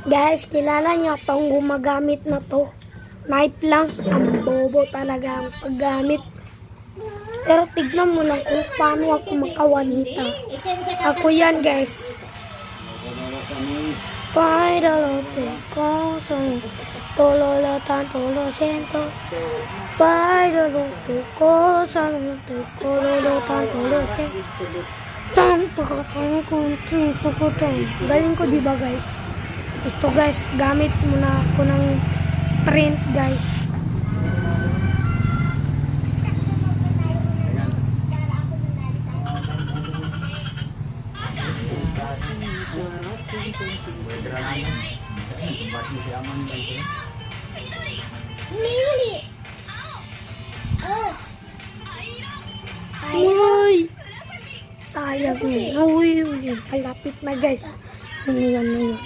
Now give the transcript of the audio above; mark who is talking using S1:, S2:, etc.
S1: Guys, kilala niyo tong gumagamit na to. Knife lang. Ang bobo talaga ang paggamit. Pero tignan mo lang kung paano ako makawanita. Ako yan, guys. Paidalote ko sa tololo tanto lo siento. Paidalote ko sa tololo tanto lo siento. Galing ko, diba, guys? Ito, guys, gamit muna ako ng strength, guys. Uy! Sayang eh. Uy, palapit na, guys. Ano yan, ano yan.